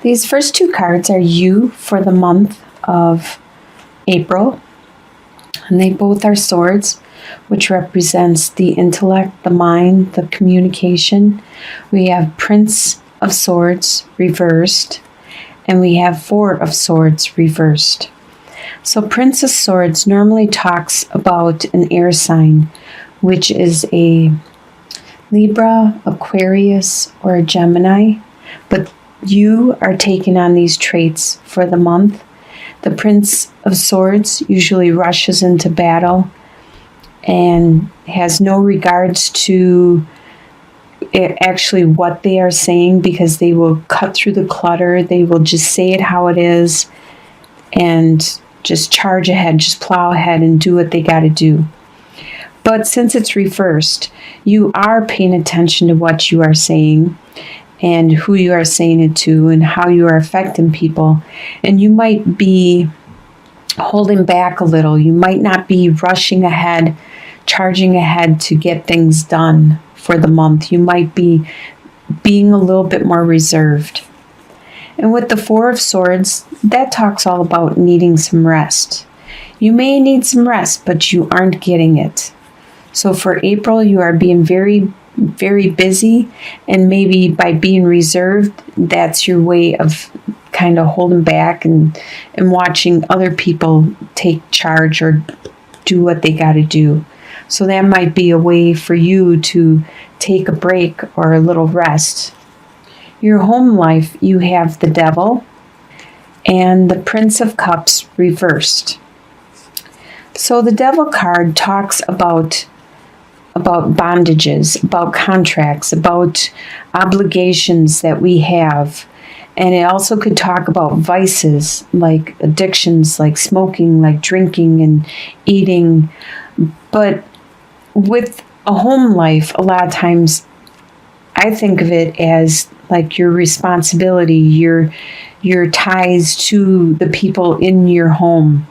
These first two cards are you for the month of April, and they both are swords, which represents the intellect, the mind, the communication. We have Prince of Swords reversed, and we have Four of Swords reversed. So Prince of Swords normally talks about an air sign, which is a Libra, Aquarius, or a Gemini, but you are taking on these traits for the month. The Prince of Swords usually rushes into battle and has no regards to actually what they are saying, because they will cut through the clutter. They will just say it how it is and just charge ahead, just plow ahead and do what they got to do. But since it's reversed, you are paying attention to what you are saying and who you are saying it to and how you are affecting people. And you might be holding back a little. You might not be rushing ahead, charging ahead to get things done for the month. You might be being a little bit more reserved. And with the Four of Swords, that talks all about needing some rest. You may need some rest, but you aren't getting it. So for April, you are being very, very busy, and maybe by being reserved, that's your way of kind of holding back and watching other people take charge or do what they got to do. So that might be a way for you to take a break or a little rest. Your home life, you have the Devil and the Prince of Cups reversed. So the Devil card talks about bondages, about contracts, about obligations that we have. And it also could talk about vices, like addictions, like smoking, like drinking and eating. But with a home life, a lot of times I think of it as like your responsibility, your ties to the people in your home.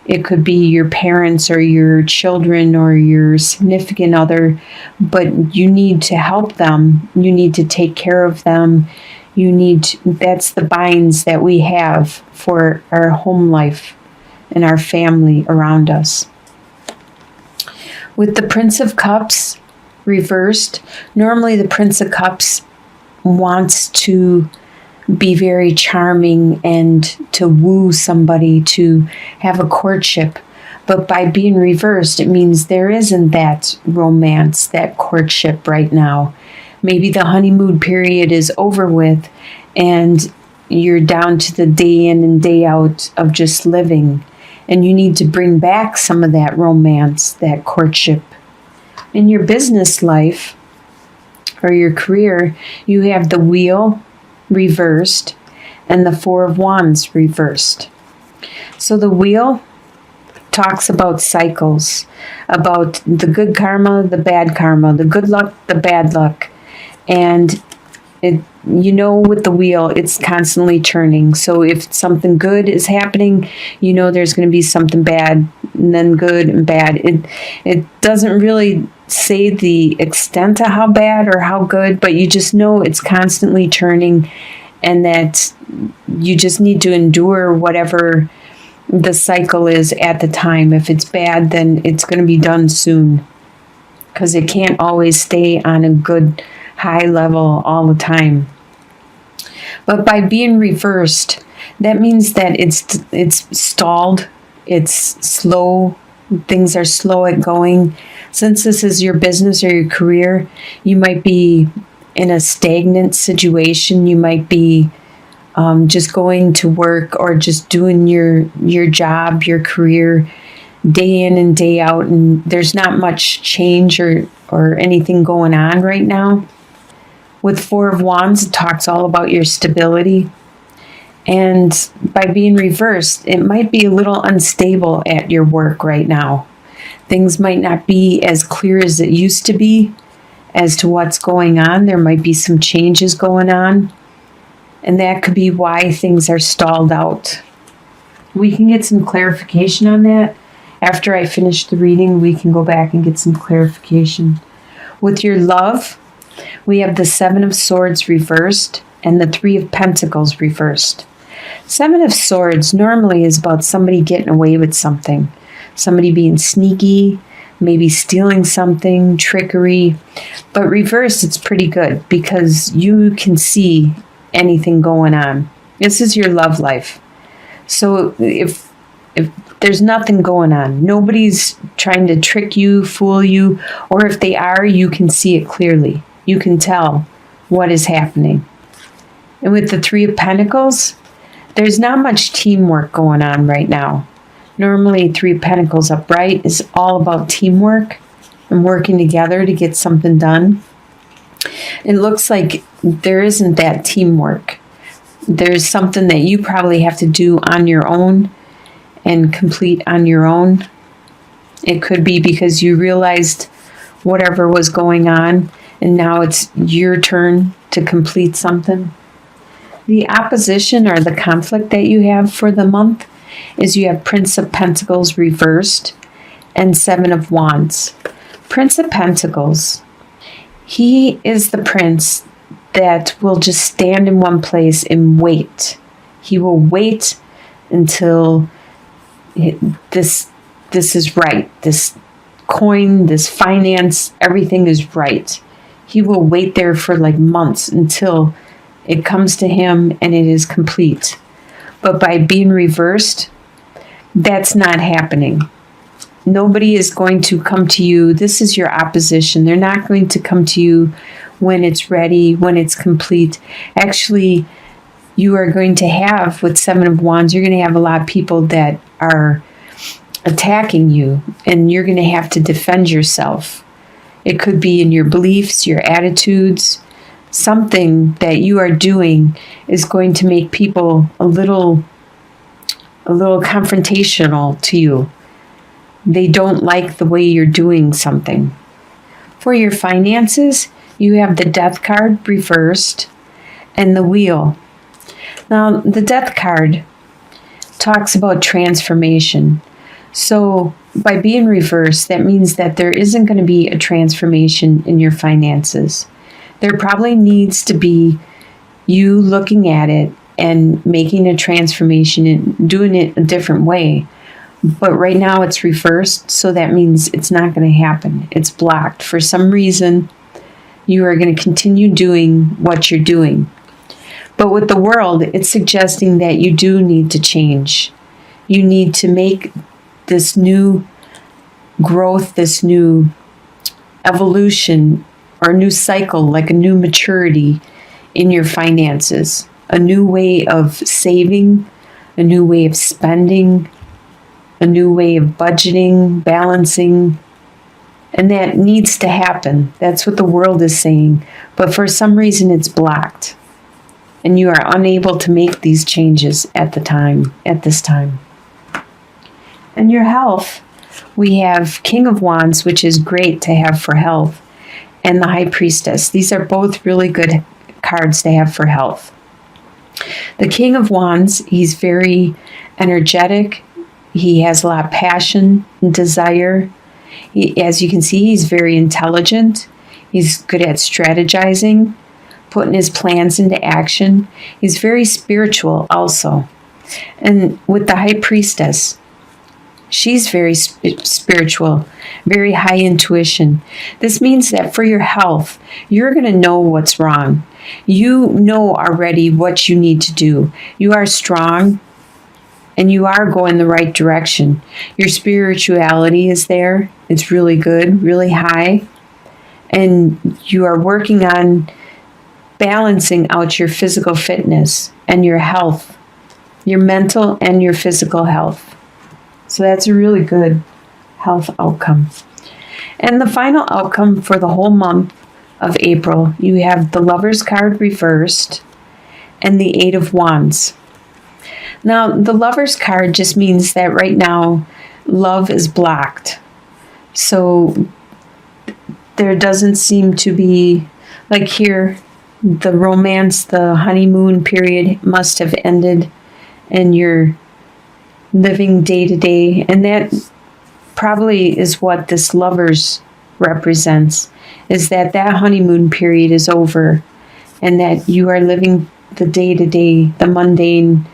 It could be your parents or your children or your significant other, but you need to help them. You need to take care of them. That's the binds that we have for our home life and our family around us. With the Prince of Cups reversed, normally the Prince of Cups wants to be very charming and to woo somebody, to have a courtship. But by being reversed, it means there isn't that romance, that courtship right now. Maybe the honeymoon period is over with and you're down to the day in and day out of just living. And you need to bring back some of that romance, that courtship. In your business life or your career, you have the Wheel reversed and the Four of Wands reversed. So the Wheel talks about cycles, about the good karma, the bad karma, the good luck, the bad luck. And with the wheel, it's constantly turning. So if something good is happening, there's going to be something bad, and then good and bad. It doesn't really say the extent of how bad or how good, but you just know it's constantly turning, and that you just need to endure whatever the cycle is at the time. If it's bad, then it's going to be done soon, because it can't always stay on a good high level all the time. But by being reversed, that means that it's stalled, it's slow, things are slow at going. Since this is your business or your career, you might be in a stagnant situation. You might be just going to work or just doing your job, your career, day in and day out, and there's not much change or anything going on right now. With Four of Wands, it talks all about your stability. And by being reversed, it might be a little unstable at your work right now. Things might not be as clear as it used to be as to what's going on. There might be some changes going on. And that could be why things are stalled out. We can get some clarification on that. After I finish the reading, we can go back and get some clarification. With your love, we have the Seven of Swords reversed and the Three of Pentacles reversed. Seven of Swords normally is about somebody getting away with something, somebody being sneaky, maybe stealing something, trickery. But reverse, it's pretty good because you can see anything going on. This is your love life. So if there's nothing going on, nobody's trying to trick you, fool you, or if they are, you can see it clearly. You can tell what is happening. And with the Three of Pentacles, there's not much teamwork going on right now. Normally, Three of Pentacles upright is all about teamwork and working together to get something done. It looks like there isn't that teamwork. There's something that you probably have to do on your own and complete on your own. It could be because you realized whatever was going on and now it's your turn to complete something. The opposition or the conflict that you have for the month is you have Prince of Pentacles reversed and Seven of Wands. Prince of Pentacles, he is the prince that will just stand in one place and wait. He will wait until this is right. This coin, this finance, everything is right. He will wait there for like months until it comes to him and it is complete. But by being reversed, that's not happening. Nobody is going to come to you. This is your opposition. They're not going to come to you when it's ready, when it's complete. Actually, you are going to have, with Seven of Wands, you're going to have a lot of people that are attacking you, and you're going to have to defend yourself. It could be in your beliefs, your attitudes. Something that you are doing is going to make people a little confrontational to you. They don't like the way you're doing something. For your finances, you have the Death card reversed and the Wheel. Now, the Death card talks about transformation. So by being reversed, that means that there isn't going to be a transformation in your finances. There probably needs to be you looking at it and making a transformation and doing it a different way. But right now it's reversed, so that means it's not going to happen. It's blocked. For some reason, you are going to continue doing what you're doing. But with the world, it's suggesting that you do need to change. You need to make this new growth, this new evolution, or a new cycle, like a new maturity in your finances. A new way of saving, a new way of spending, a new way of budgeting, balancing. And that needs to happen. That's what the world is saying. But for some reason, it's blocked. And you are unable to make these changes at this time. And your health, we have King of Wands, which is great to have for health, and the High Priestess. These are both really good cards to have for health. The King of Wands, he's very energetic. He has a lot of passion and desire. As you can see, he's very intelligent. He's good at strategizing, putting his plans into action. He's very spiritual also. And with the High Priestess, she's very spiritual, very high intuition. This means that for your health, you're going to know what's wrong. You know already what you need to do. You are strong and you are going the right direction. Your spirituality is there. It's really good, really high. And you are working on balancing out your physical fitness and your health, your mental and your physical health. So that's a really good health outcome. And the final outcome for the whole month of April, you have the Lover's card reversed and the Eight of Wands. Now, the Lover's card just means that right now, love is blocked. So there doesn't seem to be, like here, the romance, the honeymoon period must have ended, and you're living day to day. And that probably is what this Lovers represents, is that honeymoon period is over and that you are living the day-to-day, the mundane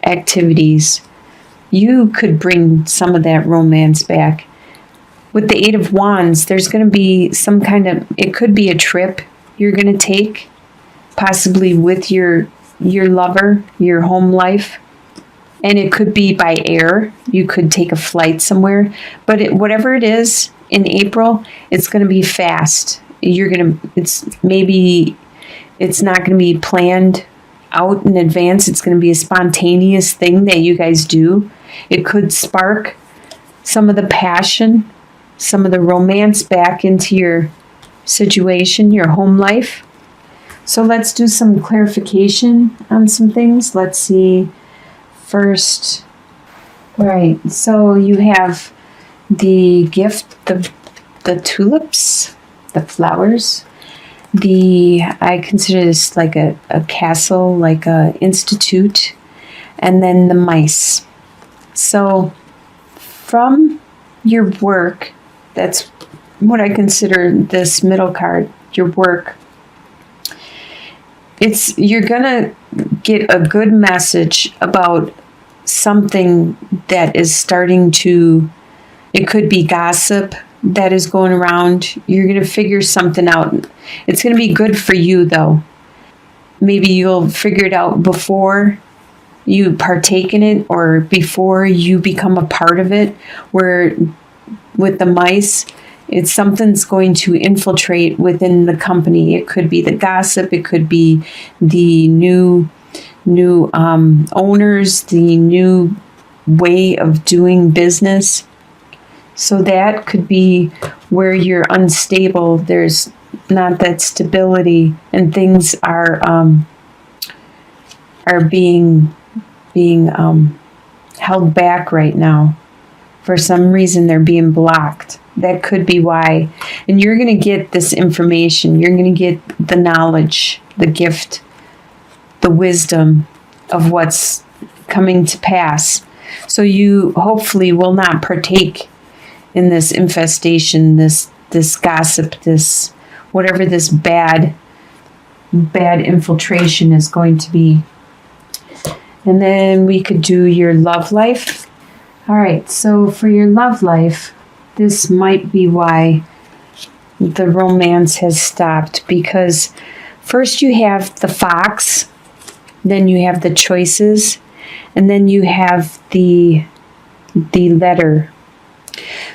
activities, you could bring some of that romance back. With the Eight of Wands, there's going to be some kind of, it could be a trip you're going to take, possibly with your lover, your home life. And it could be by air. You could take a flight somewhere. But whatever it is, in April, it's going to be fast. It's not going to be planned out in advance. It's going to be a spontaneous thing that you guys do. It could spark some of the passion, some of the romance back into your situation, your home life. So let's do some clarification on some things. Let's see. First, right, so you have the gift, the tulips, the flowers. I consider this like a castle, like a institute, and then the mice. So from your work, that's what I consider this middle card, your work. You're gonna get a good message about something that is starting to, it could be gossip that is going around. You're gonna figure something out. It's gonna be good for you though. Maybe you'll figure it out before you partake in it or before you become a part of it, where with the mice, it's something's going to infiltrate within the company. It could be the gossip. It could be the new owners, the new way of doing business. So that could be where you're unstable. There's not that stability, and things are being held back right now. For some reason, they're being blocked. That could be why. And you're going to get this information. You're going to get the knowledge, the gift, the wisdom of what's coming to pass. So you hopefully will not partake in this infestation, this gossip, this whatever this bad infiltration is going to be. And then we could do your love life. All right, so for your love life, this might be why the romance has stopped, because first you have the fox, then you have the choices, and then you have the letter.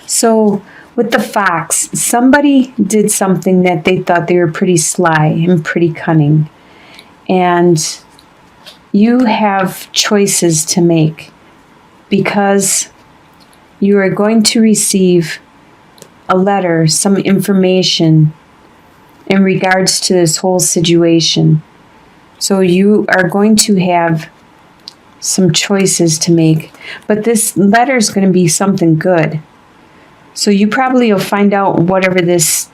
So with the fox, somebody did something that they thought they were pretty sly and pretty cunning. And you have choices to make, because you are going to receive a letter, some information in regards to this whole situation. So you are going to have some choices to make, but this letter is going to be something good. So you probably will find out whatever this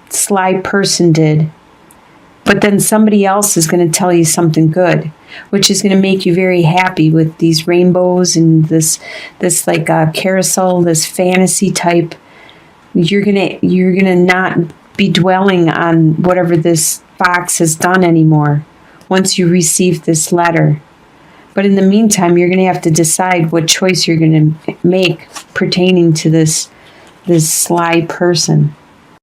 sly person did, but then somebody else is going to tell you something good, which is going to make you very happy with these rainbows and this like carousel, this fantasy type. You're gonna not be dwelling on whatever this fox has done anymore once you receive this letter. But in the meantime, you're going to have to decide what choice you're going to make pertaining to this sly person.